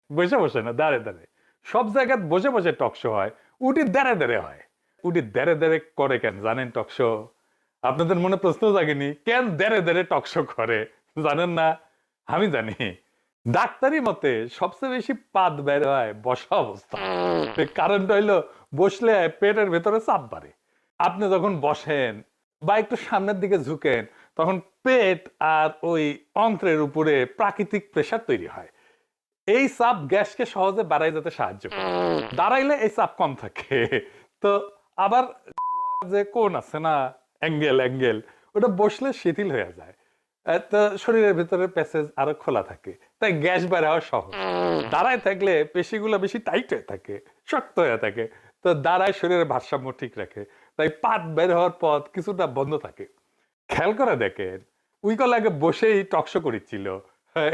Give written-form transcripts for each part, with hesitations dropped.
বসে বসে না, দাঁড়ে দাঁড়ে। সব জায়গায় বসে বসে টক শো হয়, উটি দাঁড়ে দাঁড়ে হয়। উটি দাঁড়ে দাঁড়ে করে কেন জানেন? টক শো আপনাদের মনে প্রশ্ন জাগেনি কেন দাঁড়ে দাঁড়ে টক শো করে? জানেন না? আমি জানি। ডাক্তারি মতে সবচেয়ে বেশি পাদ বের হয় বসা অবস্থা। কারণটা হইলো বসলে পেটের ভেতরে চাপ বাড়ে। আপনি যখন বসেন বা একটু সামনের দিকে ঝুঁকেন, তখন পেট আর ওই অন্ত্রের উপরে প্রাকৃতিক প্রেসার তৈরি হয়। এই চাপ গ্যাসকে সহজে বাড়াই যেতে সাহায্য করে। দাঁড়াইলে এই চাপ কম থাকে। তো আবার যে কোণ আছে না, অ্যাঙ্গেল অ্যাঙ্গেল, ওটা বসলে শিথিল হয়ে যায়। তো শরীরের ভিতরে প্যাসেজ আরো খোলা থাকে, তাই গ্যাস বের হওয়া সহজ। দাঁড়ায় থাকলে পেশিগুলো বেশি টাইট হয়ে থাকে, শক্ত হয়ে থাকে। তো দাঁড়ায় শরীরের ভারসাম্য ঠিক রাখে, তাই পাত বের হওয়ার পথ কিছুটা বন্ধ থাকে। খেয়াল করে দেখেন, উইকল আগে বসেই টকশো করেছিল।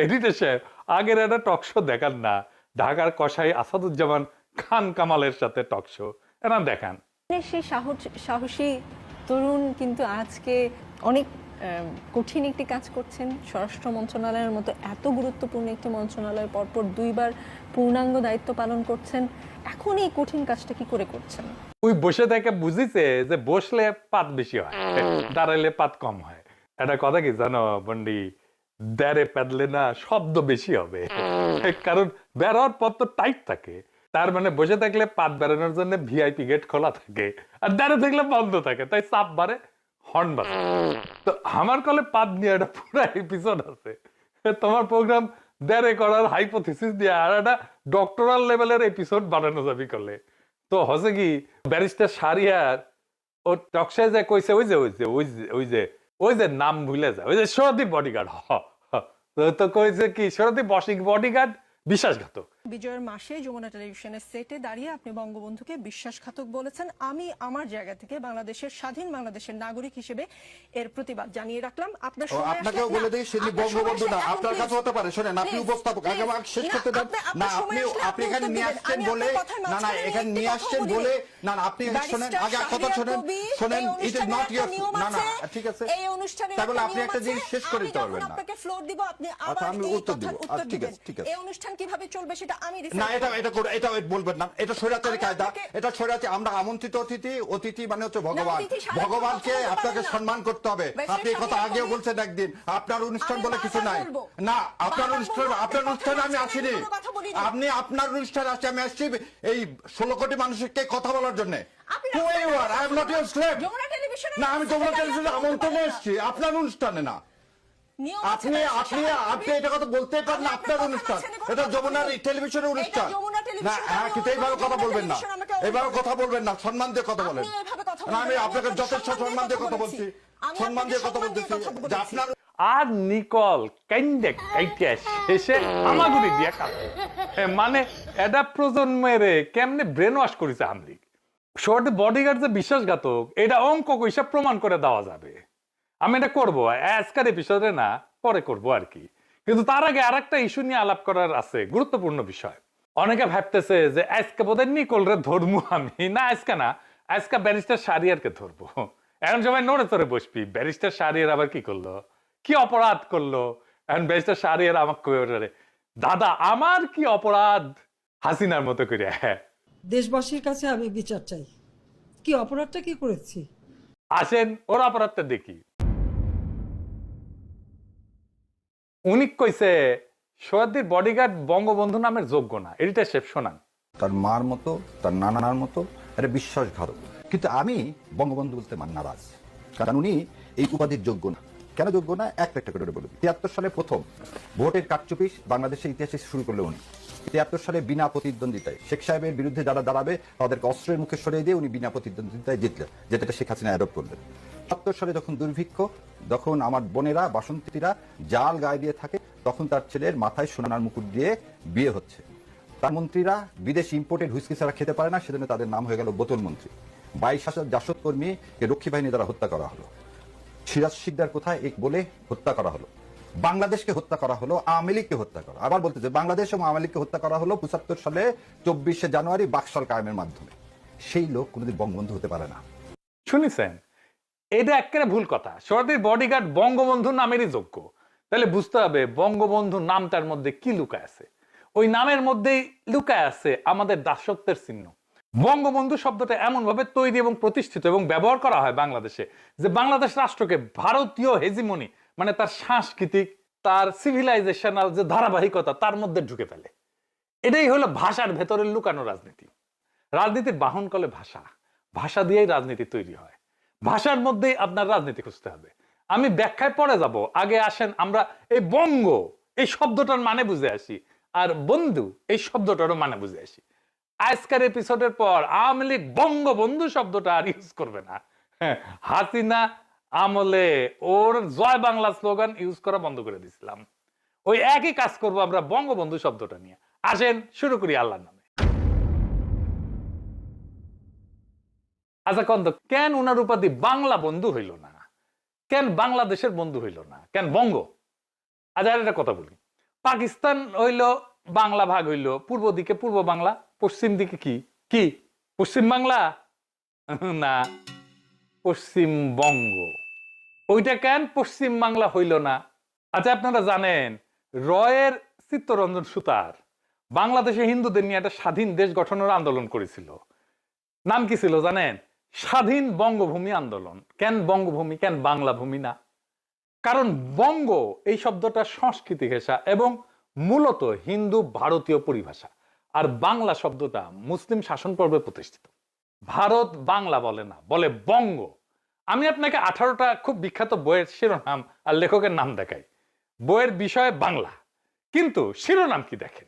এডিটর সাহেব আগের একটা টকশো দেখান না, ঢাকার কসাই আসাদুজ্জামান খান কামালের সাথে টকশো, এরা দেখান। সেই সাহসী তরুণ কিন্তু আজকে অনেক কঠিন একটি কাজ করছেন। স্বরাষ্ট্র মন্ত্রণালয়ের মতো এত গুরুত্বপূর্ণ একটি মন্ত্রণালয় পরপর 2বার পূর্ণাঙ্গ দায়িত্ব পালন করছেন। এখন এই কঠিন কাজটা কি করে করছেন? ওই বসে থেকে বুঝিছে যে বসলে পাত বেশি হয়, দাঁড়াইলে পাত কম হয়। এটা কথা কি জানো বন্ডি? দাঁড়ে পেদলে না শব্দ বেশি হবে, কারণ বেরোয়ার পথ তো টাইট থাকে। তার মানে বসে থাকলে পাত বেরোনোর জন্য ভিআইপি গেট খোলা থাকে, আর দাঁড়ে থাকলে বন্ধ থাকে, তাই চাপ বাড়ে, হর্ন বাজে। তো আমার কলে পাত নিয়ে একটা পুরো এপিসোড আছে। তোমার প্রোগ্রাম দাঁড়ে করার হাইপোথিসিস দিয়ে আর একটা ডক্টরাল লেভেলের এপিসোড বানানো যাবে করলে। তো হচ্ছে কি, ব্যারিস্টার শাহরিয়ার ও টকশায় যে কইছে, ওই যে ওই যে ওই যে ওই যে ওই যে নাম ভুলে যায়, ওই যে সরদীপ বডিগার্ড। তো কইছে কি, সরদীপ বডিগার্ড বিশ্বাসঘাতক। বিজয়ের মাসে যমুনা টেলিভিশনের সেটে দাঁড়িয়ে আপনি বঙ্গবন্ধুকে বিশ্বাসঘাতক বলেছেন। আমি আমার জায়গা থেকে বাংলাদেশের স্বাধীন বাংলাদেশের নাগরিক হিসেবে এর প্রতিবাদ জানিয়ে রাখলাম। আপনার আপনাকেও বলে দেই, সেটি বঙ্গবন্ধু না, আপনার কাছে হতে পারে। শোনেন, আপনি উপস্থাপক, আগে আমাকে শেষ করতে দেন না। আপনি এখানে নিয়ে আসছেন বলে না, না এখানে নিয়ে আসছেন বলে না, না আপনি শোনেন, আগে কথা শোনেন, শোনেন, ইট ইজ নট ইওর, না না ঠিক আছে। এই অনুষ্ঠানে তাহলে আপনি একটা জিনিস শেষ করে দিতে পারবেন না। আপনাকে ফ্লোর দিব, আপনি আচ্ছা, আবার আমি এই উত্তর কথার দিব। উত্তর ঠিক দিবেন। আছে, ঠিক আছে। এই অনুষ্ঠান কিভাবে চলবে সেটা আমি না, এটা বলবেন না, এটা স্বৈরাচারী কায়দা, এটা স্বৈরাচারী। আমরা আমন্ত্রিত অতিথি, অতিথি মানে হচ্ছে ভগবান, ভগবানকে আপনাকে সম্মান করতে হবে। আপনি এই কথা আগেও বলছেন একদিন। আপনার অনুষ্ঠান বলে কিছু নাই, না আপনার অনুষ্ঠানে আমি আসিনি। আপনি আপনার অনুষ্ঠানে আসছি, আমি আসছি এই 16 কোটি মানুষকে কথা বলার জন্য। না, আমি যমুনা টেলিভিশনে আমন্ত্রণে এসেছি, আপনার অনুষ্ঠানে না। আপনি আপনি আপনি এটা কথা বলতে পারেন না, আপনার অনুষ্ঠান, এটা যমুনার টেলিভিশনের অনুষ্ঠান না। হ্যাঁ, কিন্তু এইভাবে কথা বলবেন না, এইভাবে কথা বলবেন না, সম্মান দিয়ে কথা বলেন। না, আমি আপনাকে যথেষ্ট সম্মান দিয়ে কথা বলছি, সম্মান দিয়ে কথা বলতেছি যে আপনার। আর নিকল কাইন্ডে কাইটে শেষে আমাগুড়ি দিয়া কাটে, মানে এটা প্রজন্মের কেমনে ব্রেন ওয়াশ করেছে আমলিগ। শর্ট বডিগার্ড যে বিশ্বাসঘাতক, এটা অঙ্ক কইসা প্রমাণ করে দেওয়া যাবে। আমি এটা করবো আজকের এপিসোডে না, পরে করবো আর কি। কিন্তু তার আগে আর একটা ইস্যু নিয়ে আলাপ করার আছে, গুরুত্বপূর্ণ বিষয়। অনেকে ভাবতেছে যে আজকে বোধহয় নিকল রে ধরবো আমি, না আজকে না, আজকে ব্যারিস্টার শাহরিয়ারকে ধরবো। এখন সবাই নড়ে চড়ে বসবি, ব্যারিস্টার শাহরিয়ার আবার কি করলো, কি অপরাধ করলো? এখন ব্যারিস্টার শাহরিয়ার আমাকে, দাদা আমার কি অপরাধ, হাসিনার মতো করে। দেশবাসীর কাছে আমি বিচার চাই, কি অপরাধটা কি করেছি। আসেন ওর অপরাধটা দেখি। উনি কইছে সোহাদ্দির বডিগার্ড বঙ্গবন্ধু নামের যোগ্য না, এডিটর সাহেব শোনান। তার মার মতো, তার নানার মতো এটা বিশ্বাসঘাতক। কিন্তু আমি বঙ্গবন্ধু বলতে নারাজ, কারণ উনি এই উপাধির যোগ্য না। কেন যোগ্য না, একটা করে বলবি। 73 সালে প্রথম ভোটের কারচুপি বাংলাদেশের ইতিহাসে শুরু করলো উনি। 73 সালে বিনা প্রতিদ্বন্দ্বিতায় শেখ সাহেবের বিরুদ্ধে যারা দাঁড়াবে তাদেরকে অস্ত্রের মুখে সরিয়ে দিয়ে উনি বিনা প্রতিদ্বন্দ্বিতায় জিতলেন, যেটা শেখ হাসিনা অ্যাডপ্ট করলেন। ৭০ সালে যখন দুর্ভিক্ষ, যখন আমার বোনেরা বাসন্তীরা জাল গায়ে দিয়ে থাকে, তখন তার ছেলের মাথায় সোনার মুকুট দিয়ে বিয়ে হচ্ছে। তার মন্ত্রীরা বিদেশি ইম্পোর্টেড হুইস্কি ছাড়া খেতে পারে না, সেজন্য তাদের নাম হয়ে গেল বোতল মন্ত্রী। 22,000 জাসদ কর্মীকে রক্ষী বাহিনী দ্বারা হত্যা করা হলো। সিরাজ শিকদার কোথায় এক বলে হত্যা করা হলো। বাংলাদেশকে হত্যা করা হলো, আওয়ামী লীগকে হত্যা করা, আবার বলতেছে বাংলাদেশ এবং আওয়ামী লীগকে হত্যা করা হলো 75 সালে 24শে জানুয়ারি বাকশাল কায়েমের মাধ্যমে। সেই লোক কোনোদিন বঙ্গবন্ধু হতে পারে না। শুনেছেন, এটা একেবারে ভুল কথা। সোহাদ্দির বডিগার্ড বঙ্গবন্ধু নামেরই যোগ্য। তাহলে বুঝতে হবে বঙ্গবন্ধু নামটার মধ্যে কি লুকায় আছে। ওই নামের মধ্যেই লুকায় আছে আমাদের দাসত্বের চিহ্ন। বঙ্গবন্ধু শব্দটা এমন ভাবে তৈরি এবং প্রতিষ্ঠিত এবং ব্যবহার করা হয় বাংলাদেশে, যে বাংলাদেশ রাষ্ট্রকে ভারতীয় হেজিমনি, মানে তার সাংস্কৃতিক, তার সিভিলাইজেশনাল যে ধারাবাহিকতা, তার মধ্যে ঢুকে ফেলে। এটাই হলো ভাষার ভেতরে লুকানো রাজনীতি। রাজনীতির বাহন কলে ভাষা, ভাষা দিয়েই রাজনীতি তৈরি হয়, ভাষার মধ্যেই আপনার রাজনীতি খুঁজতে হবে। আমি ব্যাখ্যায় পরে যাব, আগে আসেন আমরা এই বঙ্গ এই শব্দটার মানে বুঝে আসি, আর বন্ধু এই শব্দটারও মানে বুঝে আসি। আজকের এপিসোডের পর আওয়ামী লীগ বঙ্গবন্ধু শব্দটা আর ইউজ করবে না। হ্যাঁ, হাসিনা আমলে ওর জয় বাংলা স্লোগান ইউজ করা বন্ধ করে দিয়েছিলাম। ওই একই কাজ করবো আমরা বঙ্গবন্ধু শব্দটা নিয়ে। আসেন শুরু করি আল্লাহর নামে। আচ্ছা কন্ত, কেন উনার উপাধি বাংলা বন্ধু হইল না? কেন বাংলাদেশের বন্ধু হইল না? কেন বঙ্গ? আচ্ছা একটা কথা বলি, পাকিস্তান হইল বাংলা ভাগ হইল, পূর্ব দিকে পূর্ব বাংলা, পশ্চিম দিকে কি কি পশ্চিম বাংলা না, পশ্চিমবঙ্গ। ওইটা কেন পশ্চিম বাংলা হইল না? আচ্ছা আপনারা জানেন রয়ের চিত্তরঞ্জন সুতার বাংলাদেশে হিন্দুদের নিয়ে একটা স্বাধীন দেশ গঠনের আন্দোলন করেছিল। নাম কি ছিল জানেন? স্বাধীন বঙ্গভূমি আন্দোলন। কেন বঙ্গভূমি, কেন বাংলা ভূমি না? কারণ বঙ্গ এই শব্দটা সংস্কৃতি ভাষা এবং মূলত হিন্দু ভারতীয় পরিভাষা, আর বাংলা শব্দটা মুসলিম শাসন পর্বে প্রতিষ্ঠিত। ভারত বাংলা বলে না, বলে বঙ্গ। আমি আপনাকে 18টা খুব বিখ্যাত বইয়ের শিরোনাম আর লেখকের নাম দেখাই। বইয়ের বিষয় বাংলা, কিন্তু শিরোনাম কি দেখেন?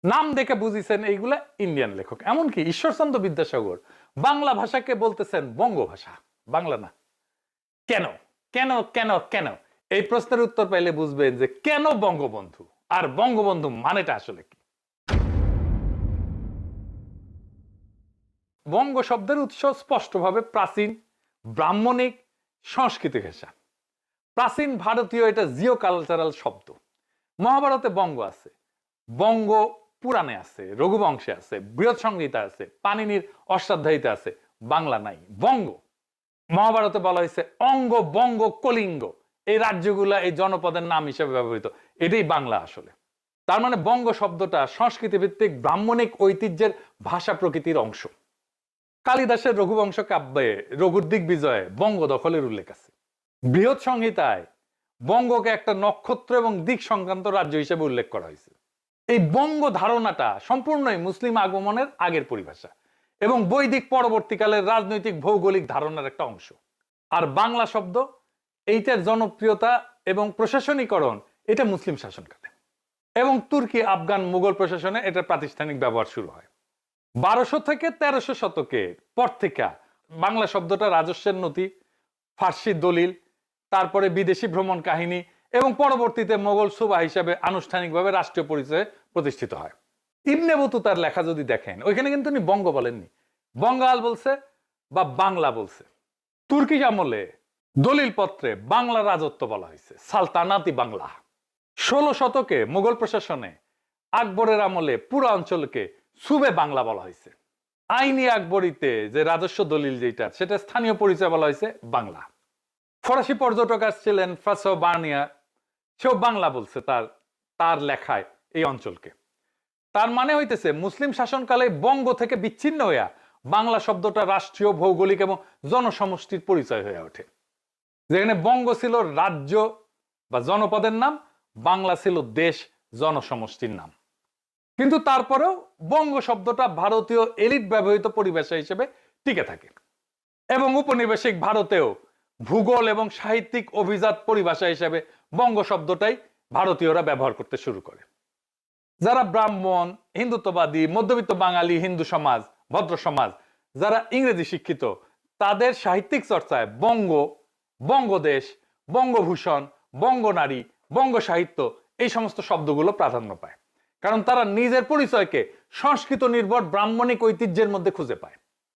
নাম দেখে বুঝিছেন এইগুলা ইন্ডিয়ান লেখক। এমনকি ঈশ্বরচন্দ্র বিদ্যাসাগর বাংলা ভাষাকে বলতেছেন বঙ্গ ভাষা, বাংলা না। কেন কেন কেন কেন? এই প্রশ্নের উত্তর পাইলে বুঝবেন যে কেন বঙ্গবন্ধু, আর বঙ্গবন্ধু মানেটা আসলে কি। বঙ্গ শব্দের উৎস স্পষ্টভাবে প্রাচীন ব্রাহ্মণিক সংস্কৃতি ভাষা। প্রাচীন ভারতীয় এটা জিও কালচারাল শব্দ। মহাভারতে বঙ্গ আছে, বঙ্গ পুরাণে আছে, রঘুবংশে আছে, বৃহৎ সংহিতা আছে, পানিনির অষ্টাধ্যায়ীতে আছে। বাংলা নাই, বঙ্গ। মহাভারতে বলা হয়েছে অঙ্গ বঙ্গ কলিঙ্গ, এই রাজ্যগুলা এই জনপদের নাম হিসেবে ব্যবহৃত, এটাই বাংলা আসলে। তার মানে বঙ্গ শব্দটা সংস্কৃতি ভিত্তিক ব্রাহ্মণিক ঐতিহ্যের ভাষা প্রকৃতির অংশ। কালিদাসের রঘুবংশ কাব্যে রঘুর দিগ্বিজয়ে বঙ্গ দখলের উল্লেখ আছে। বৃহৎ সংহিতায় বঙ্গকে একটা নক্ষত্র এবং দিক সংক্রান্ত রাজ্য হিসেবে উল্লেখ করা হয়েছে। এই বঙ্গ ধারণাটা সম্পূর্ণই মুসলিম আগমনের আগের পরিভাষা এবং বৈদিক পরবর্তীকালের রাজনৈতিক ভৌগোলিক ধারণার একটা অংশ। আর বাংলা শব্দ এইটার জনপ্রিয়তা এবং প্রশাসনীকরণ এটা মুসলিম শাসনকালে এবং তুর্কি আফগান মুঘল প্রশাসনে এটার প্রাতিষ্ঠানিক ব্যবহার শুরু হয় 1200 থেকে 1300 শতকের পর থেকে। বাংলা শব্দটা রাজস্বের নথি, ফার্সি দলিল, তারপরে বিদেশি ভ্রমণ কাহিনী এবং পরবর্তীতে মোগল সুবা হিসাবে আনুষ্ঠানিকভাবে রাষ্ট্রীয় পরিচয়ে প্রতিষ্ঠিত হয়। ইবনে বতুতার লেখা যদি দেখেন, ওইখানে কিন্তু উনি বঙ্গ বলেননি, বঙ্গাল বলছে বা বাংলা বলছে। তুর্কি আমলে দলিল পত্রে বাংলা রাজত্ব বলা হয়েছে, সালতানাতি বাংলা। 16 শতকে মুঘল প্রশাসনে আকবরের আমলে পুরো অঞ্চলকে সুবে বাংলা বলা হয়েছে। আইনি আকবরীতে যে রাজস্ব দলিল যেটা, সেটা স্থানীয় পরিচয় বলা হয়েছে বাংলা। ফরাসি পর্যটক আসছিলেন ফ্রাসো বার্নিয়া, সেও বাংলা বলছে তার লেখায় এই অঞ্চলকে। তার মানে হইতেছে মুসলিম শাসনকালে বঙ্গ থেকে বিচ্ছিন্ন হইয়া বাংলা শব্দটা রাষ্ট্রীয় ভৌগোলিক এবং জনসমষ্টির পরিচয় হয়ে ওঠে। যেখানে বঙ্গ ছিল রাজ্য বা জনপদের নাম, বাংলা ছিল দেশ জনসমষ্টির নাম। কিন্তু তারপরেও বঙ্গ শব্দটা ভারতীয় এলিট ব্যবহৃত পরিভাষা হিসেবে টিকে থাকে এবং উপনিবেশিক ভারতেও ভূগোল এবং সাহিত্যিক অভিজাত পরিভাষা হিসেবে বঙ্গ শব্দটাই ভারতীয়রা ব্যবহার করতে শুরু করে। যারা ব্রাহ্মণ, হিন্দুত্ববাদী, মধ্যবিত্ত বাঙালি হিন্দু সমাজ, ভদ্র সমাজ, যারা ইংরেজি শিক্ষিত, তাদের সাহিত্যিক চর্চায় বঙ্গ বঙ্গদেশ, বঙ্গভূষণ, বঙ্গনারী, বঙ্গ সাহিত্য এই সমস্ত শব্দগুলো প্রাধান্য পায়, কারণ তারা নিজের পরিচয়কে সংস্কৃত নির্ভর ব্রাহ্মণিক ঐতিহ্যের মধ্যে খুঁজে পায়।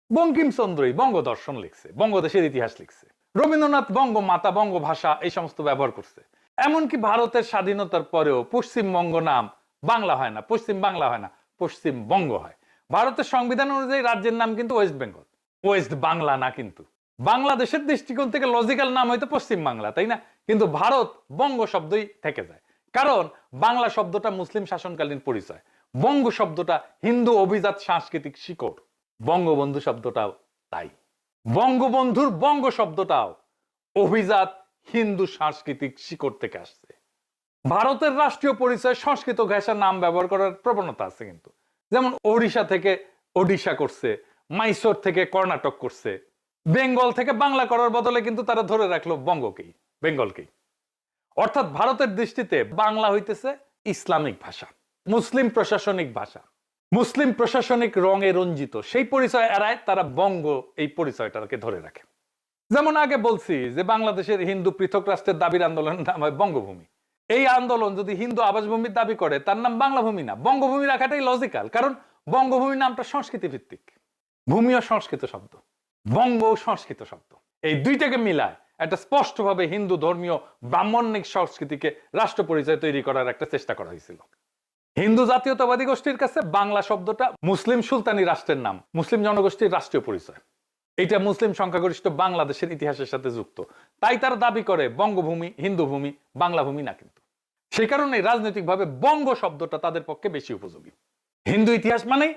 বঙ্কিমচন্দ্রই বঙ্গদর্শন লিখছে, বঙ্গদেশের ইতিহাস লিখছে। রবীন্দ্রনাথ বঙ্গমাতা, বঙ্গভাষা এই সমস্ত ব্যবহার করছে। এমনকি ভারতের স্বাধীনতার পরেও পশ্চিমবঙ্গ নাম বাংলা হয় না, পশ্চিম বাংলা হয় না, পশ্চিমবঙ্গ হয়। ভারতের সংবিধান অনুযায়ী রাজ্যের নাম কিন্তু ওয়েস্ট বেঙ্গল, ওয়েস্ট বাংলা না। কিন্তু বাংলাদেশের দৃষ্টিকোণ থেকে লজিক্যাল নাম হয়তো পশ্চিম বাংলা, তাই না? কিন্তু ভারত বঙ্গ শব্দই থেকে যায়, কারণ বাংলা শব্দটা মুসলিম শাসনকালীন পরিচয়, বঙ্গ শব্দটা হিন্দু অভিজাত সাংস্কৃতিক শিকড়, বঙ্গবন্ধু শব্দটাও তাই। বঙ্গবন্ধুর বঙ্গ শব্দটাও অভিজাত হিন্দু সাংস্কৃতিক শিকড় থেকে আসছে। ভারতের রাষ্ট্রীয় পরিচয় সংস্কৃত ঘেঁষা নাম ব্যবহার করার প্রবণতা আছে কিন্তু, যেমন ওড়িশা থেকে ওডিশা করছে, মাইসোর থেকে কর্ণাটক করছে, বেঙ্গল থেকে বাংলা করার বদলে কিন্তু তারা ধরে রাখলো বঙ্গকেই, বেঙ্গলকেই। অর্থাৎ ভারতের দৃষ্টিতে বাংলা হইতেছে ইসলামিক ভাষা, মুসলিম প্রশাসনিক ভাষা, মুসলিম প্রশাসনিক রঙে রঞ্জিত। সেই পরিচয় এড়ায় তারা বঙ্গ এই পরিচয়টাকে ধরে রাখে। যেমন আগে বলছি যে বাংলাদেশের হিন্দু পৃথক রাষ্ট্রের দাবির আন্দোলনের নাম হয় বঙ্গভূমি। এই আন্দোলন যদি হিন্দু আবাসভূমির দাবি করে, তার নাম বাংলা ভূমি না, বঙ্গভূমি রাখাটাই লজিক্যাল, কারণ বঙ্গভূমি নামটা সংস্কৃতি ভিত্তিক। ভূমিও সংস্কৃত শব্দ, বঙ্গ সংস্কৃত শব্দ, এই দুইটাকে মিলায় একটা স্পষ্টভাবে হিন্দু ধর্মীয় ব্রাহ্মণিক সংস্কৃতিকে রাষ্ট্র পরিচয় তৈরি করার একটা চেষ্টা করা হয়েছিল। হিন্দু জাতীয়তাবাদী গোষ্ঠীর কাছে বাংলা শব্দটা মুসলিম সুলতানি রাষ্ট্রের নাম, মুসলিম জনগোষ্ঠীর রাষ্ট্রীয় পরিচয়। এটা মুসলিম সংখ্যাগরিষ্ঠ বাংলাদেশের ইতিহাসের সাথে যুক্ত, তাই তারা দাবি করে বঙ্গভূমি হিন্দু ভূমি, বাংলা ভূমি না। কিন্তু সেই কারণে রাজনৈতিকভাবে বঙ্গ শব্দটা তাদের পক্ষে বেশি উপযোগী। হিন্দু ইতিহাস মানে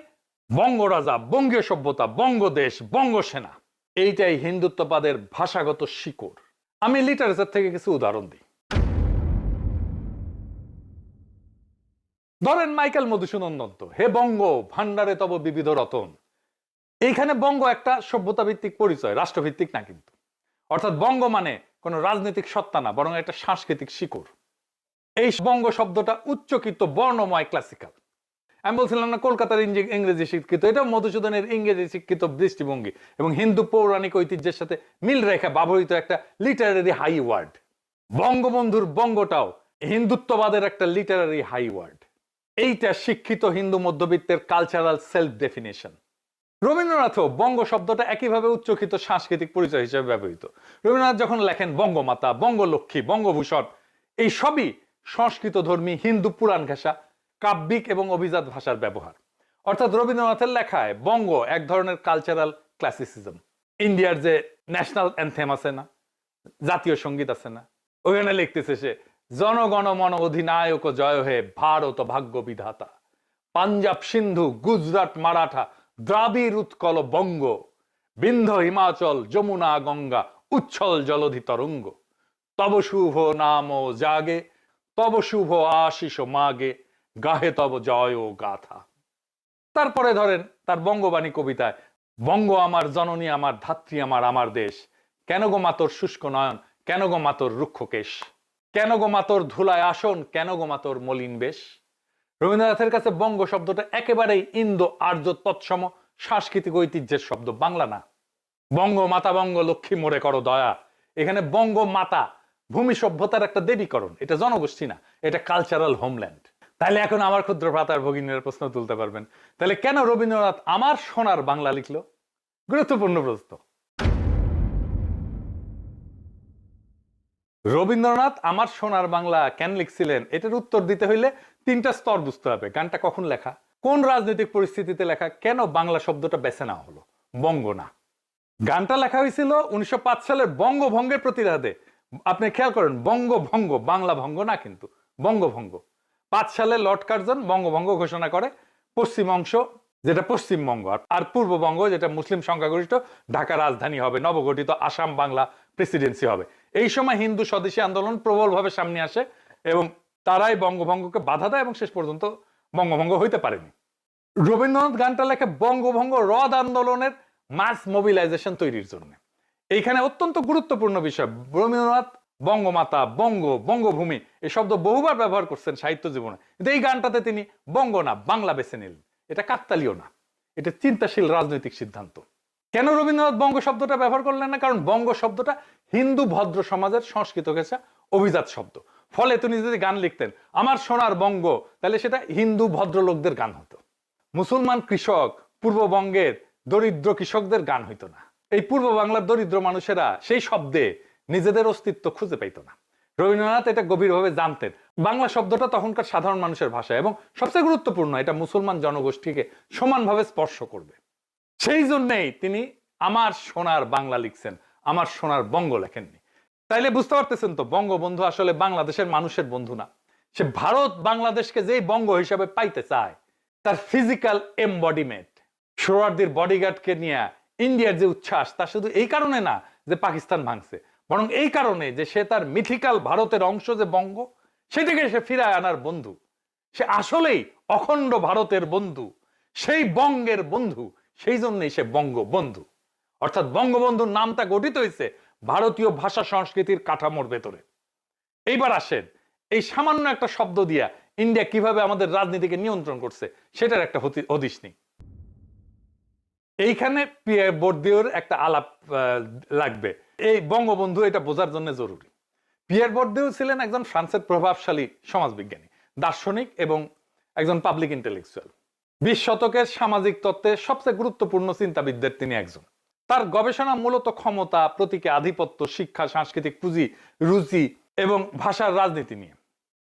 বঙ্গ রাজা, বঙ্গীয় সভ্যতা, বঙ্গদেশ, বঙ্গসেনা, এইটাই হিন্দুত্ববাদের ভাষাগত শিকড়। আমি লিটারেচার থেকে কিছু উদাহরণ দিই। ধরেন মাইকেল মধুসূদন দত্ত, হে বঙ্গ ভান্ডারে তব বিবিধ রতন। এইখানে বঙ্গ একটা সভ্যতা ভিত্তিক পরিচয়, রাষ্ট্রভিত্তিক না কিন্তু। অর্থাৎ বঙ্গ মানে কোন রাজনৈতিক সত্তা না, বরং একটা সাংস্কৃতিক শিকড়। এই বঙ্গ শব্দটা উচ্চকিত, বর্ণময়, ক্লাসিক্যাল। আমি বলছিলাম না কলকাতার ইংরেজি শিক্ষিত, এটা মধুসূদনের ইংরেজি শিক্ষিত দৃষ্টিভঙ্গি এবং হিন্দু পৌরাণিক ঐতিহ্যের সাথে মিল রেখা ব্যবহৃত একটা লিটারারি হাই ওয়ার্ড। বঙ্গবন্ধুর বঙ্গটাও হিন্দুত্ববাদের একটা লিটারারি হাই ওয়ার্ড। এইটা শিক্ষিত হিন্দু মধ্যবিত্তের কালচারাল সেলফ ডেফিনেশন। রবীন্দ্রনাথও বঙ্গ শব্দটা একইভাবে উচ্চকিত সাংস্কৃতিক পরিচয় হিসেবে ব্যবহৃত। রবীন্দ্রনাথ যখন লেখেন বঙ্গমাতা, বঙ্গলক্ষ্মী, বঙ্গভূষণ, এই সবই সংস্কৃত ধর্মী হিন্দু পুরাণ ঘেঁষা কাব্যিক এবং অভিজাত ভাষার ব্যবহার। অর্থাৎ রবীন্দ্রনাথের লেখায় বঙ্গ এক ধরনের কালচারাল ক্লাসিসিজম। ইন্ডিয়ার যে ন্যাশনাল অ্যান্থেম আছে না, জাতীয় সঙ্গীত আছে না, ওখানে লিখতেছে সে জনগণ মন অধিনায়ক জয় হে ভারত ভাগ্য বিধাতা, পাঞ্জাব সিন্ধু গুজরাট মারাঠা দ্রাবিড় উৎকল বঙ্গ, বিন্ধ্য হিমাচল যমুনা গঙ্গা উচ্ছল জলধি তরঙ্গ, তব শুভ নাম জাগে তব শুভ আশিস মাগে, গাহে তব জয় ও গাথা। তারপরে ধরেন তার বঙ্গবাণী কবিতায় বঙ্গ আমার জননী আমার ধাত্রী আমার আমার দেশ, কেন গো মাতর শুষ্ক নয়ন, কেন গো মাতর রুক্ষ কেশ, কেন গো মাতর ধুলায় আসন, কেন গো মাতর মলিন বেশ। রবীন্দ্রনাথের কাছে বঙ্গ শব্দটা একেবারেই ইন্দো আর্য তৎসম সাংস্কৃতিক ঐতিহ্যের শব্দ, বাংলা না। বঙ্গ মাতা বঙ্গ লক্ষ্মী মোরে করো দয়া, এখানে বঙ্গ মাতা ভূমি সভ্যতার একটা দেবীকরণ, এটা জনগোষ্ঠী না, এটা কালচারাল হোমল্যান্ড। তাহলে এখন আমার ক্ষুদ্র ভ্রাতার ভগিনীরা প্রশ্ন তুলতে পারবেন, তাহলে কেন রবীন্দ্রনাথ আমার সোনার বাংলা লিখলো? গুরুত্বপূর্ণ প্রশ্ন। রবীন্দ্রনাথ আমার সোনার বাংলা কেন লিখছিলেন, এটার উত্তর দিতে হইলে তিনটা স্তর বুঝতে হবে। গানটা কখন লেখা, কোন রাজনৈতিক পরিস্থিতিতে লেখা, কেন বাংলা শব্দটা বেছে নেওয়া হলো, বঙ্গ না। গানটা লেখা হয়েছিল 1905 সালের বঙ্গভঙ্গের প্রতিবাদে। আপনি খেয়াল করেন, বঙ্গভঙ্গ, বাংলা ভঙ্গ না কিন্তু, বঙ্গভঙ্গ। 5 সালে লর্ড কার্জন বঙ্গভঙ্গ ঘোষণা করে। পশ্চিম অংশ যেটা পশ্চিমবঙ্গ, আর পূর্ববঙ্গ যেটা মুসলিম সংখ্যাগরিষ্ঠ, ঢাকা রাজধানী হবে, নবগঠিত আসাম বাংলা প্রেসিডেন্সি হবে। এই সময় হিন্দু স্বদেশী আন্দোলন প্রবলভাবে সামনে আসে এবং তারাই বঙ্গভঙ্গকে বাধা দেয় এবং শেষ পর্যন্ত বঙ্গভঙ্গ হইতে পারেনি। রবীন্দ্রনাথ গানটা লেখে বঙ্গভঙ্গ রদ আন্দোলনের মাস মোবিলাইজেশন তৈরির জন্য। এইখানে অত্যন্ত গুরুত্বপূর্ণ বিষয়, রবীন্দ্রনাথ বঙ্গমাতা, বঙ্গ, বঙ্গভূমি এই শব্দ বহুবার ব্যবহার করছেন সাহিত্য জীবনে, কিন্তু এই গানটাতে তিনি বঙ্গ না বাংলা বেছে নিলেন। এটা কাকতালীয় না, এটা চিন্তাশীল রাজনৈতিক সিদ্ধান্ত। কেন রবীন্দ্রনাথ বঙ্গ শব্দটা ব্যবহার করলেন না? কারণ বঙ্গ শব্দটা হিন্দু ভদ্র সমাজের সংস্কৃত ঘেঁষা অভিজাত শব্দ। ফলে তিনি যদি গান লিখতেন আমার সোনার বঙ্গ, তাহলে সেটা হিন্দু ভদ্রলোকদের গান হতো। মুসলমান কৃষক পূর্ববঙ্গের দরিদ্র কৃষকদের গান হইতো না। এই পূর্ব বাংলার দরিদ্র মানুষেরা সেই শব্দে নিজেদের অস্তিত্ব খুঁজে পাইতো না। রবীন্দ্রনাথ এটা গভীরভাবে জানতেন। বাংলা শব্দটা তখনকার সাধারণ মানুষের ভাষা এবং সবচেয়ে গুরুত্বপূর্ণ, এটা মুসলমান জনগোষ্ঠীকে সমানভাবে স্পর্শ করবে। সেই জন্যই তিনি আমার সোনার বাংলা লিখছেন, আমার সোনার বঙ্গ লেখেননি। তাইলে বুঝতে পারতেছেন তো, বঙ্গবন্ধু আসলে বাংলাদেশের মানুষের বন্ধু না। সে ভারত বাংলাদেশকে যেই বঙ্গ হিসাবে পাইতে চায়, তার ফিজিক্যাল এমবডিমেন্ট, সোহরাওয়ার্দীর বডিগার্ডকে নিয়ে ইন্ডিয়ার যে উচ্ছ্বাস, তা শুধু এই কারণে না যে পাকিস্তান ভাঙছে, বরং এই কারণে যে সে তার মিথিক্যাল ভারতের অংশ যে বঙ্গ, সেটাকে সে ফিরায় আনার বন্ধু। সে আসলেই অখণ্ড ভারতের বন্ধু, সেই বঙ্গের বন্ধু। সেই জন্যই সে বঙ্গবন্ধু। অর্থাৎ বঙ্গবন্ধুর নামটা গঠিত হয়েছে ভারতীয় ভাষা সংস্কৃতির কাঠামোর ভেতরে। এইবার আসেন, এই সামান্য একটা শব্দ দিয়া ইন্ডিয়া কিভাবে আমাদের রাজনীতিকে নিয়ন্ত্রণ করছে সেটার একটা হদিশ নেই। এইখানে পিয়ার বর্দিওর একটা আলাপ লাগবে। এই বঙ্গবন্ধু এটা বোঝার জন্য জরুরি। পিয়ার বর্দিও ছিলেন একজন ফ্রান্সের প্রভাবশালী সমাজবিজ্ঞানী, দার্শনিক এবং একজন পাবলিক ইন্টেলেকচুয়াল। 20 শতকের সামাজিক তত্ত্বের সবচেয়ে গুরুত্বপূর্ণ চিন্তাবিদদের তিনি একজন। তার গবেষণা মূলত ক্ষমতা, প্রতীকী আধিপত্য, শিক্ষা, সাংস্কৃতিক পুঁজি, রুচি এবং ভাষার রাজনীতি নিয়ে।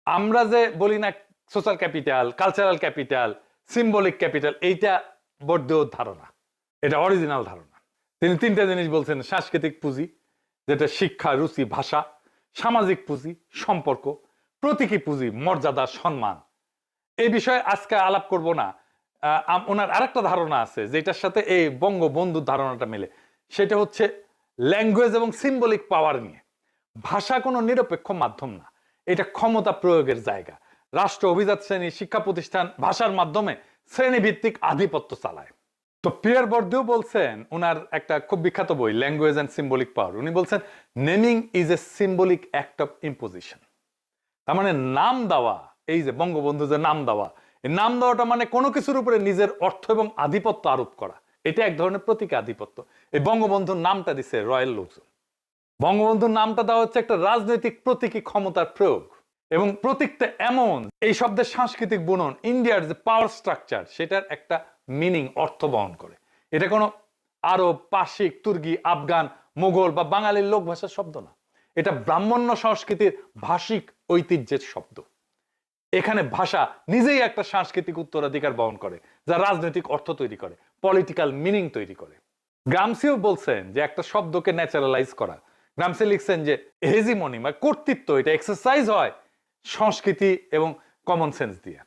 আমরা যে বলি না social capital, cultural capital, symbolic capital, এইটা বর্দিওর ধারণা, এটা অরিজিনাল ধারণা। তিনি 3টে জিনিস বলছেন: সাংস্কৃতিক পুঁজি, যেটা শিক্ষা, রুচি, ভাষা; সামাজিক পুঁজি, সম্পর্ক; প্রতীকী পুঁজি, মর্যাদা, সম্মান। এই বিষয়ে আজকে আলাপ করব না। ওনার আরেকটা ধারণা আছে যেটার সাথে এই বঙ্গবন্ধুর ধারণাটা মেলে, সেটা হচ্ছে ল্যাঙ্গুয়েজ এবং সিম্বলিক পাওয়ার নিয়ে। ভাষা কোনো নিরপেক্ষ মাধ্যম না, এটা ক্ষমতা প্রয়োগের জায়গা। রাষ্ট্র, অভিজাত শ্রেণী, শিক্ষা প্রতিষ্ঠান ভাষার মাধ্যমে শ্রেণীভিত্তিক আধিপত্য চালায়। তো পিয়ার বর্দিও বলছেন, ওনার একটা খুব বিখ্যাত বই ল্যাঙ্গুয়েজ অ্যান্ড সিম্বলিক পাওয়ার, উনি বলছেন naming is a symbolic act of imposition. তার মানে নাম দেওয়া, এই যে বঙ্গবন্ধু যে নাম দেওয়া, এই নাম দেওয়াটা মানে কোনো কিছুর উপরে নিজের অর্থ এবং আধিপত্য আরোপ করা। এটা এক ধরনের প্রতীকী আধিপত্য। এই বঙ্গবন্ধুর নামটা দিছে রয়্যাল লোকজন। বঙ্গবন্ধুর নামটা দেওয়া হচ্ছে একটা রাজনৈতিক প্রতীকী ক্ষমতার প্রয়োগ, এবং প্রতীকটা এমন, এই শব্দের সাংস্কৃতিক বুনন, ইন্ডিয়ার যে পাওয়ার স্ট্রাকচার, সেটার একটা মিনিং, অর্থ বহন করে। এটা কোনো আরব, পার্সিক, তুর্কি, আফগান, মোগল বা বাঙালির লোক ভাষার শব্দ না। এটা ব্রাহ্মণ্য সংস্কৃতির ভাষিক ঐতিহ্যের শব্দ। এখানে ভাষা নিজেই একটা সাংস্কৃতিক উত্তরাধিকার বহন করে, যা রাজনৈতিক অর্থ তৈরি করে, পলিটিক্যাল মিনিং তৈরি করে। গ্রামসিও বলছেন যে একটা শব্দকে ন্যাচারালাইজ করা। গ্রামসি লিখছেন যে হেজিমনি মানে কর্তৃত্ব, এটা এক্সারসাইজ হয় সংস্কৃতি এবং কমন সেন্স দিয়ে।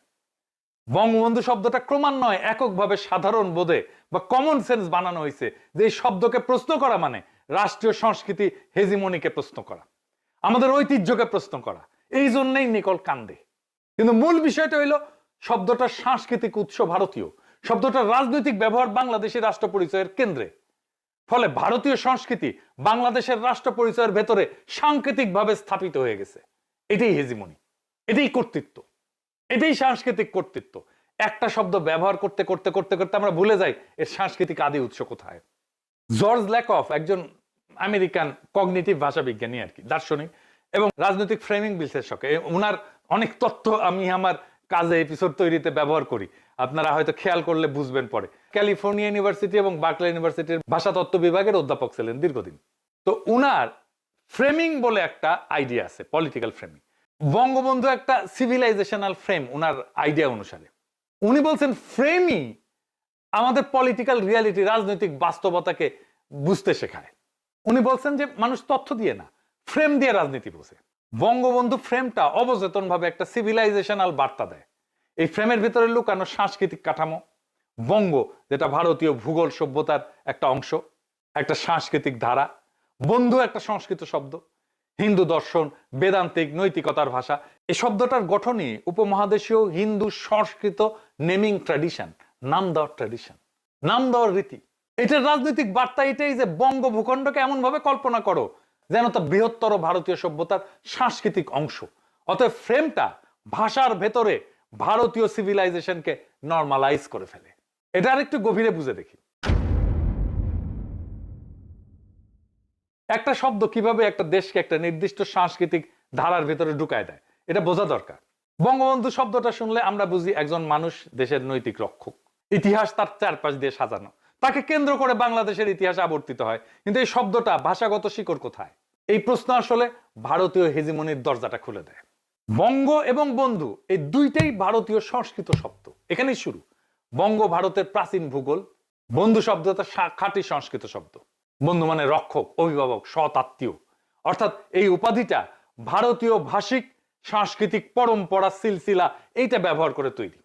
বঙ্গবন্ধু শব্দটা ক্রমান্বয়ে এককভাবে সাধারণ বোধে বা কমন সেন্স বানানো হয়েছে, যে এই শব্দকে প্রশ্ন করা মানে রাষ্ট্রীয় সংস্কৃতি হেজিমনিকে প্রশ্ন করা, আমাদের ঐতিহ্যকে প্রশ্ন করা। এই জন্যই নিকল কান্দে। কিন্তু মূল বিষয়টা হইলো শব্দটার সাংস্কৃতিক উৎস ভারতীয়, শব্দটার রাজনৈতিক ব্যবহার বাংলাদেশের রাষ্ট্র পরিচয়ের কেন্দ্রে। ফলে ভারতীয় সংস্কৃতি বাংলাদেশের রাষ্ট্র পরিচয়ের ভেতরে সাংকেতিকভাবে স্থাপিত হয়ে গেছে। এটাই হেজিমনি, এটাই কর্তৃত্ব, এটাই সাংস্কৃতিক কর্তৃত্ব। একটা শব্দ ব্যবহার করতে করতে করতে করতে আমরা ভুলে যাই এর সাংস্কৃতিক আদি উৎস কোথায়। জর্জ ল্যাকফ একজন আমেরিকান কগনিটিভ ভাষাবিজ্ঞানী আর কি, দার্শনিক এবং রাজনৈতিক ফ্রেমিং বিশ্লেষক। ওনার অনেক তথ্য আমি আমার কাজে এপিসোড তৈরিতে ব্যবহার করি, আপনারা হয়তো খেয়াল করলে বুঝবেন পরে। ক্যালিফোর্নিয়া ইউনিভার্সিটি এবং বার্কলে ইউনিভার্সিটির ভাষাতত্ত্ব বিভাগের অধ্যাপক ছিলেন দীর্ঘদিন। তো উনার ফ্রেমিং বলে একটা আইডিয়া আছে, পলিটিক্যাল ফ্রেমিং। বঙ্গবন্ধু একটা সিভিলাইজেশনাল ফ্রেম উনার আইডিয়া অনুসারে। উনি বলছেন ফ্রেমই আমাদের পলিটিক্যাল রিয়ালিটি, রাজনৈতিক বাস্তবতাকে বুঝতে শেখায়। উনি বলছেন যে মানুষ তথ্য দিয়ে না, ফ্রেম দিয়ে রাজনীতি বোঝে। বঙ্গবন্ধু ফ্রেমটা অবচেতনভাবে একটা সিভিলাইজেশনাল বার্তা দেয়। এই ফ্রেমের ভিতরে লুকানো সাংস্কৃতিক কাঠামো, বঙ্গ যেটা ভারতীয় ভূগোল সভ্যতার একটা অংশ, একটা সাংস্কৃতিক ধারা, বন্ধু একটা সংস্কৃত শব্দ, হিন্দু দর্শন, বেদান্তিক নৈতিকতার ভাষা। এই শব্দটার গঠনই উপমহাদেশীয় হিন্দু সংস্কৃত নেমিং ট্র্যাডিশন, নাম দেওয়ার ট্র্যাডিশন, নাম দেওয়ার রীতি। এটার রাজনৈতিক বার্তা এটাই যে বঙ্গ ভূখণ্ডকে এমন ভাবে কল্পনা করো যেন তা বৃহত্তর ভারতীয় সভ্যতার সাংস্কৃতিক অংশ। অতএব ফ্রেমটা ভাষার ভেতরে ভারতীয় সিভিলাইজেশনকে নর্মালাইজ করে ফেলে। এটা আরেকটু গভীরে বুঝে দেখি। একটা শব্দ কিভাবে একটা দেশকে একটা নির্দিষ্ট সাংস্কৃতিক ধারার ভিতরে ঢুকায় দেয় এটা বোঝা দরকার। বঙ্গবন্ধু শব্দটা শুনলে আমরা বুঝি একজন মানুষ দেশের নৈতিক রক্ষক, ইতিহাস তার চারপাশ দিয়ে সাজানো, তাকে কেন্দ্র করে বাংলাদেশের ইতিহাস আবর্তিত হয়। কিন্তু এই শব্দটা ভাষাগত শিকড় কোথায়? এই প্রশ্ন আসলে ভারতীয় হেজিমনির দরজাটা খুলে দেয়। বঙ্গ এবং বন্ধু এই দুইটাই ভারতীয় সংস্কৃত শব্দ, এখানেই শুরু। বঙ্গ ভারতের প্রাচীন ভূগোল, বন্ধু শব্দটা খাঁটি সংস্কৃত শব্দ। বন্ধু মানে রক্ষক, অভিভাবক, সৎ আত্মীয়। অর্থাৎ এই উপাধিটা ভারতীয় ভাষিক সাংস্কৃতিক পরম্পরা সিলসিলা এইটা ব্যবহার করে তৈরি।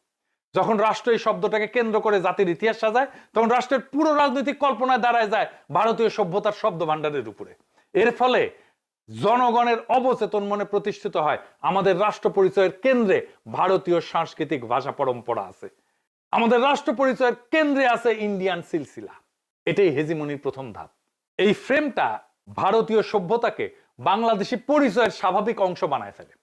যখন রাষ্ট্র এই শব্দটাকে কেন্দ্র করে জাতির ইতিহাস সাজায়, তখন রাষ্ট্রের পুরো রাজনৈতিক কল্পনায় দাঁড়ায় যায় ভারতীয় সভ্যতার শব্দ ভাণ্ডারের উপরে। এর ফলে জনগণের অবচেতন মনে প্রতিষ্ঠিত হয় আমাদের রাষ্ট্র পরিচয়ের কেন্দ্রে ভারতীয় সাংস্কৃতিক ভাষা পরম্পরা আছে, আমাদের রাষ্ট্র পরিচয়ের কেন্দ্রে আছে ইন্ডিয়ান সিলসিলা। এটাই হেজিমনির প্রথম ধাপ। এই ফ্রেমটা ভারতীয় সভ্যতাকে বাংলাদেশি পরিচয়ের স্বাভাবিক অংশ বানায় ফেলে।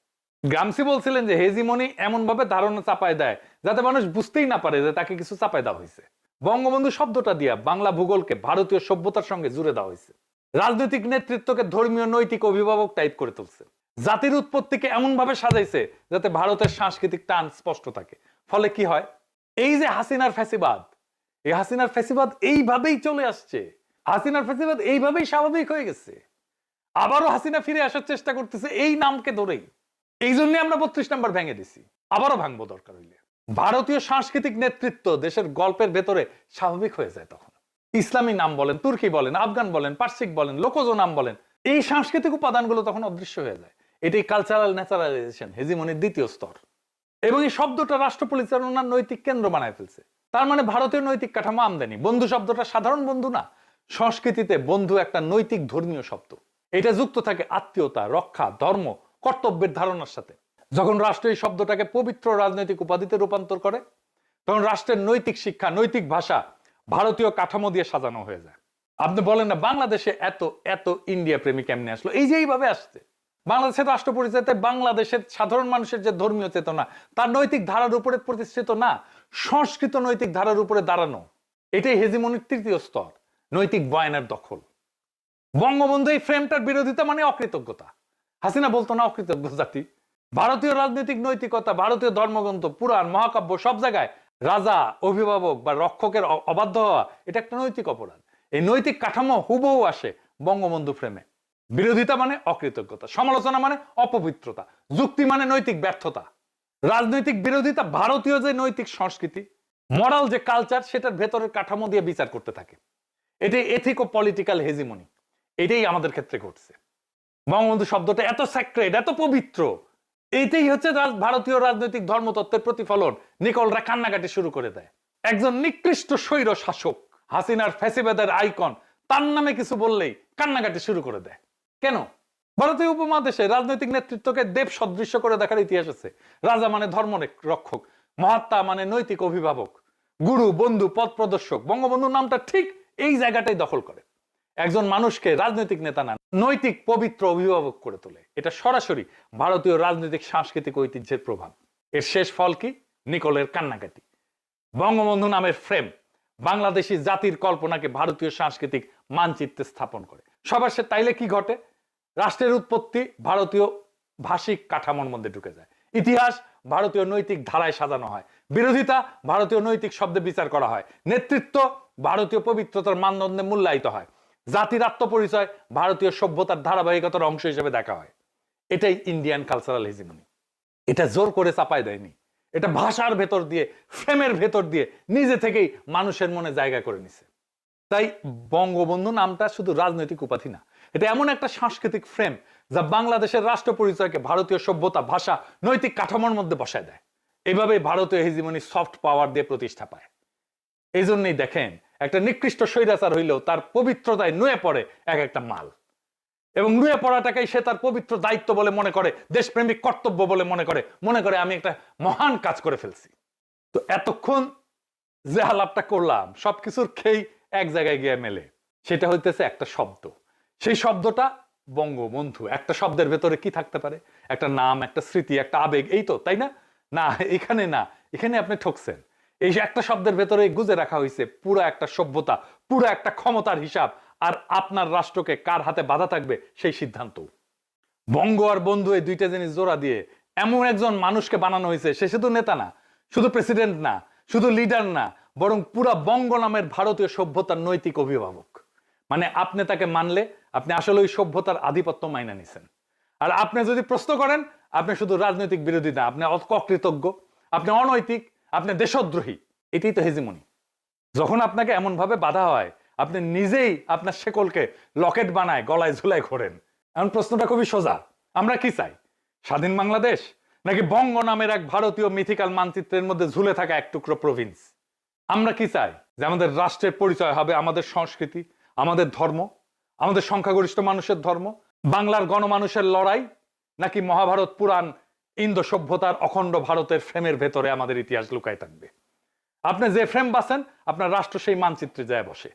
গ্রামসি বলছিলেন যে হেজিমনি এমন ভাবে ধারণা চাপায় দেয় যাতে মানুষ বুঝতেই না পারে যে তাকে কিছু চাপায় দেওয়া হয়েছে। বঙ্গবন্ধু শব্দটা দিয়া বাংলা ভূগোলকে ভারতীয় সভ্যতার সঙ্গে জুড়ে দেওয়া হয়েছে। রাজনৈতিক নেতৃত্বকে ধর্মীয় নৈতিক অভিভাবক টাইপ করে তুলছে। জাতির উৎপত্তিকে এমন ভাবে সাজাইছে যাতে ভারতের সাংস্কৃতিক টান স্পষ্ট থাকে। ফলে কি হয়? এই যে হাসিনার ফ্যাসিবাদ, এই হাসিনার ফ্যাসিবাদ এইভাবেই চলে আসছে, হাসিনার ফ্যাসিবাদ এইভাবেই স্বাভাবিক হয়ে গেছে। আবারও হাসিনা ফিরে আসার চেষ্টা করতেছে এই নামকে ধরেই। এই জন্য আমরা 32 নম্বর ভেঙে দিছি, আবারও ভাঙবো দরকার হইলে। ভারতীয় সাংস্কৃতিক নেতৃত্ব দেশের গল্পের ভেতরে স্বাভাবিক হয়ে যায় তখন। ইসলামী নাম বলেন, তুর্কি বলেন, আফগান বলেন, পার্সিক বলেন, লোকজ নাম বলেন, এই সাংস্কৃতিক উপাদানগুলো তখন অদৃশ্য হয়ে যায়। এটাই কালচারাল ন্যাচারালাইজেশন, হেজিমনির দ্বিতীয় স্তর। এবং এই শব্দটা রাষ্ট্র পরিচালনার নৈতিক কেন্দ্র বানায় ফেলছে। তার মানে ভারতীয় নৈতিক কাঠামো আমদানি। বন্ধু শব্দটা সাধারণ বন্ধু না, সংস্কৃতিতে বন্ধু একটা নৈতিক ধর্মীয় শব্দ। এটা যুক্ত থাকে আত্মীয়তা, রক্ষা, ধর্ম, কর্তব্যের ধারণার সাথে। যখন রাষ্ট্র এই শব্দটাকে পবিত্র রাজনৈতিক উপাধিতে রূপান্তর করে, তখন রাষ্ট্রের নৈতিক শিক্ষা, নৈতিক ভাষা ভারতীয় কাঠামো দিয়ে সাজানো হয়ে যায়। আপনি বলেন না বাংলাদেশে এত এত ইন্ডিয়া প্রেমী কেমনে আসলো? এই যে এইভাবে আসছে। বাংলাদেশের রাষ্ট্র পরিচয়তে বাংলাদেশের সাধারণ মানুষের যে ধর্মীয় চেতনা, তার নৈতিক ধারার উপরে প্রতিষ্ঠিত না, সংস্কৃত নৈতিক ধারার উপরে দাঁড়ানো। এটাই হেজিমনির তৃতীয় স্তর, নৈতিক বয়ানের দখল। বঙ্গবন্ধু এই ফ্রেমটার বিরোধিতা মানে অকৃতজ্ঞতা। হাসিনা বলতো না অকৃতজ্ঞ জাতি। ভারতীয় রাজনৈতিক নৈতিকতা, ভারতীয় ধর্মগ্রন্থ, পুরাণ, মহাকাব্য সব জায়গায় রাজা, অভিভাবক বা রক্ষকের অবাধ্য হওয়া এটা একটা নৈতিক অপরাধ। এই নৈতিক কাঠামো হুবহু আসে বঙ্গবন্ধু ফ্রেমে। বিরোধিতা মানে অকৃতজ্ঞতা, সমালোচনা মানে অপবিত্রতা, যুক্তি মানে নৈতিক ব্যর্থতা। রাজনৈতিক বিরোধিতা ভারতীয় যে নৈতিক সংস্কৃতি, মরাল যে কালচার, সেটার ভেতরের কাঠামো দিয়ে বিচার করতে থাকে। এটাই এথিকো পলিটিক্যাল হেজিমনি। এটাই আমাদের ক্ষেত্রে ঘটছে। বঙ্গবন্ধু শব্দটা এত স্যাক্রেড, এত পবিত্র, এইটাই হচ্ছে ভারতীয় রাজনৈতিক ধর্মতত্ত্বের প্রতিফলন। নিকলরা কান্নাকাটি শুরু করে দেয়। একজন নিকৃষ্ট স্বৈর শাসক, হাসিনার ফ্যাসিবাদের আইকন, তার নামে কিছু বললেই কান্নাকাটি শুরু করে দেয়। কেন? ভারতীয় উপমহাদেশে রাজনৈতিক নেতৃত্বকে দেব সদৃশ্য করে দেখার ইতিহাস আছে। রাজা মানে ধর্ম রক্ষক, মহাত্মা মানে নৈতিক অভিভাবক, গুরু, বন্ধু, পথ প্রদর্শক। বঙ্গবন্ধুর নামটা ঠিক এই জায়গাটাই দখল করে। একজন মানুষকে রাজনৈতিক নেতা না, নৈতিক পবিত্র অভিভাবক করে তোলে। এটা সরাসরি ভারতীয় রাজনৈতিক সাংস্কৃতিক ঐতিহ্যের প্রভাব। এর শেষ ফল কি? নিকলের কান্নাকাটি। বঙ্গবন্ধু নামের ফ্রেম বাংলাদেশি জাতির কল্পনাকে ভারতীয় সাংস্কৃতিক মানচিত্রে স্থাপন করে। সবার সে তাইলে কি ঘটে? রাষ্ট্রের উৎপত্তি ভারতীয় ভাষিক কাঠামোর মধ্যে ঢুকে যায়। ইতিহাস ভারতীয় নৈতিক ধারায় সাজানো হয়। বিরোধিতা ভারতীয় নৈতিক শব্দে বিচার করা হয়। নেতৃত্ব ভারতীয় পবিত্রতার মানদণ্ডে মূল্যায়িত হয়। জাতির আত্মপরিচয় ভারতীয় সভ্যতার ধারাবাহিকতার অংশ হিসেবে দেখা হয়। এটাই ইন্ডিয়ান কালচারাল হেজিমনি। এটা জোর করে চাপায় দেয়নি, এটা ভাষার ভেতর দিয়ে, ফ্রেমের ভেতর দিয়ে নিজে থেকেই মানুষের মনে জায়গা করে নিছে। তাই বঙ্গবন্ধু নামটা শুধু রাজনৈতিক উপাধি না, এটা এমন একটা সাংস্কৃতিক ফ্রেম যা বাংলাদেশের রাষ্ট্র পরিচয়কে ভারতীয় সভ্যতা, ভাষা, নৈতিক কাঠামোর মধ্যে বসায় দেয়। এভাবে ভারতীয় হেজিমনি সফট পাওয়ার দিয়ে প্রতিষ্ঠা পায়। এই জন্যই দেখেন একটা নিকৃষ্ট স্বৈরাচার হইলেও তার পবিত্রতায় নুয়ে পড়ে এক একটা মাল, এবং নুয়ে পড়াটাকেই সে তার পবিত্র দায়িত্ব বলে মনে করে, দেশপ্রেমিক কর্তব্য বলে মনে করে আমি একটা মহান কাজ করে ফেলছি। তো এতক্ষণ যে আলাপটা করলাম সবকিছুর খেই এক জায়গায় গিয়ে মেলে, সেটা হইতেছে একটা শব্দ। সেই শব্দটা বঙ্গবন্ধু। একটা শব্দের ভেতরে কি থাকতে পারে? একটা নাম, একটা স্মৃতি, একটা আবেগ, এই তো, তাই না? না, এখানে না, এখানে আপনি ঠকছেন। এই একটা শব্দের ভেতরে গুজে রাখা হয়েছে পুরো একটা সভ্যতা, পুরো একটা ক্ষমতার হিসাব, আর আপনার রাষ্ট্রকে কার হাতে বাধা থাকবে সেই সিদ্ধান্ত। বঙ্গ আর বন্ধু এই দুইটা জিনিস জোড়া দিয়ে এমন একজন মানুষকে বানানো হয়েছে, সে শুধু নেতা না, শুধু প্রেসিডেন্ট না, শুধু লিডার না, বরং পুরা বঙ্গ নামের ভারতীয় সভ্যতার নৈতিক অভিভাবক। মানে আপনি তাকে মানলে আপনি আসলে ওই সভ্যতার আধিপত্য মাইনা নিছেন। আর আপনি যদি প্রশ্ন করেন, আপনি শুধু রাজনৈতিক বিরোধী না, আপনি অকৃতজ্ঞ, আপনি অনৈতিক, আপনি দেশদ্রোহী। এটাই তো হেজিমনি। যখন আপনাকে এমন ভাবে বাধা হয়, আপনি নিজেই আপনার শেকলকে লকেট বানায় গলায় ঝুলাই ঘোরেন। এখন প্রশ্নটা খুবই সোজা, আমরা কি চাই? স্বাধীন বাংলাদেশ, নাকি বঙ্গ নামের এক ভারতীয় মিথিক্যাল মানচিত্রের মধ্যে ঝুলে থাকা এক টুকরো প্রভিন্স? আমরা কি চাই? যে আমাদের রাষ্ট্রের পরিচয় হবে আমাদের সংস্কৃতি, আমাদের ধর্ম, আমাদের সংখ্যাগরিষ্ঠ মানুষের ধর্ম, বাংলার গণমানুষের লড়াই, নাকি মহাভারত পুরাণ ইন্দো সভ্যতার অখণ্ড ভারতের ফ্রেমের ভেতরে আমাদের ইতিহাস লুকায় থাকবে? আপনি যে ফ্রেম বাছেন, আপনার রাষ্ট্র সেই মানচিত্রে যায় বসে।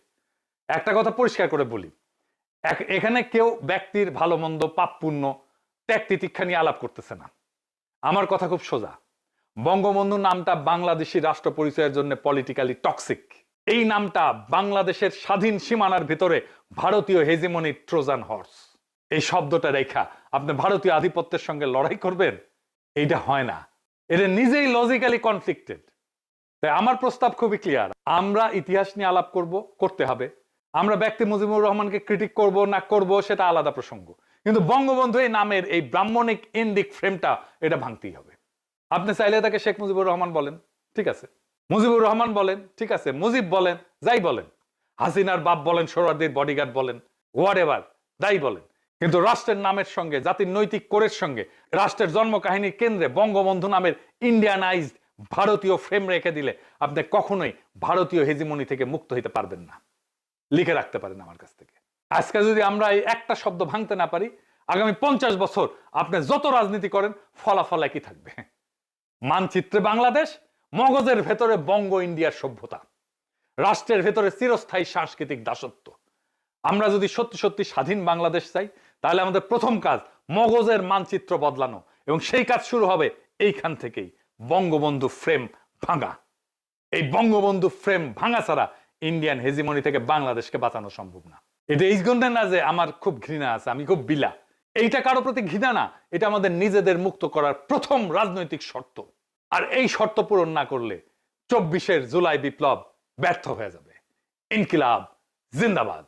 একটা কথা পরিষ্কার করে বলি, এখানে কেউ ব্যক্তির ভালো মন্দ, পাপ পুণ্য, ত্যাগ তিতিক্ষা নিয়ে আলাপ করতেছে না। আমার কথা খুব সোজা। বঙ্গবন্ধু নামটা বাংলাদেশি রাষ্ট্র পরিচয়ের জন্য পলিটিক্যালি টক্সিক। এই নামটা বাংলাদেশের স্বাধীন সীমানার ভিতরে ভারতীয় হেজিমনি ট্রোজান হর্স। এই শব্দটা রেখা আপনি ভারতীয় আধিপত্যের সঙ্গে লড়াই করবেন, এইটা হয় না। এটা নিজেই লজিক্যালি কনফ্লিক্টেড। তাই আমার প্রস্তাব খুবই ক্লিয়ার, আমরা ইতিহাস নিয়ে আলাপ করতে হবে। আমরা ব্যক্তি মুজিবুর রহমানকে ক্রিটিক করব না করব সেটা আলাদা প্রসঙ্গ, কিন্তু বঙ্গবন্ধু এই নামের এই ব্রাহ্মণিক ইন্ডিক ফ্রেমটা এটা ভাঙতেই হবে। আপনি চাইলে তাকে শেখ মুজিবুর রহমান বলেন, ঠিক আছে, মুজিবুর রহমান বলেন, ঠিক আছে, মুজিব বলেন, যাই বলেন, হাসিনার বাপ বলেন, সোহরাওয়ার্দীর বডিগার্ড বলেন, হোয়াট এভার, যাই বলেন, কিন্তু রাষ্ট্রের নামের সঙ্গে, জাতির নৈতিক কোরের সঙ্গে, রাষ্ট্রের জন্ম কাহিনীর কেন্দ্রে বঙ্গবন্ধু নামের ইন্ডিয়ানাইজড ভারতীয় ফ্রেম রেখে দিলে আপনি কখনোই ভারতীয় হেজিমনি থেকে মুক্ত হইতে পারবেন না। লিখে রাখতে পারেন আমার কাছ থেকে। আজকে যদি আমরা এই একটা শব্দ ভাঙতে না পারি, আগামী 50 বছর আপনি যত রাজনীতি করেন ফলাফল একই থাকবে। মানচিত্রে বাংলাদেশ, মগজের ভেতরে বঙ্গ ইন্ডিয়ার সভ্যতা, রাষ্ট্রের ভেতরে চিরস্থায়ী সাংস্কৃতিক দাসত্ব। আমরা যদি সত্যি সত্যি স্বাধীন বাংলাদেশ চাই, তাহলে আমাদের প্রথম কাজ মগজের মানচিত্র বদলানো, এবং সেই কাজ শুরু হবে এইখান থেকেই, বঙ্গবন্ধু ফ্রেম ভাঙা। এই বঙ্গবন্ধু ফ্রেম ভাঙা ছাড়া ইন্ডিয়ান হেজিমনি থেকে বাংলাদেশকে বাঁচানো সম্ভব না। এটা এই জন্য না যে আমার খুব ঘৃণা আছে, আমি খুব বিলা, এইটা কারো প্রতি ঘৃণা না, এটা আমাদের নিজেদের মুক্ত করার প্রথম রাজনৈতিক শর্ত। আর এই শর্ত পূরণ না করলে 24 জুলাই বিপ্লব ব্যর্থ হয়ে যাবে। ইনকিলাব জিন্দাবাদ।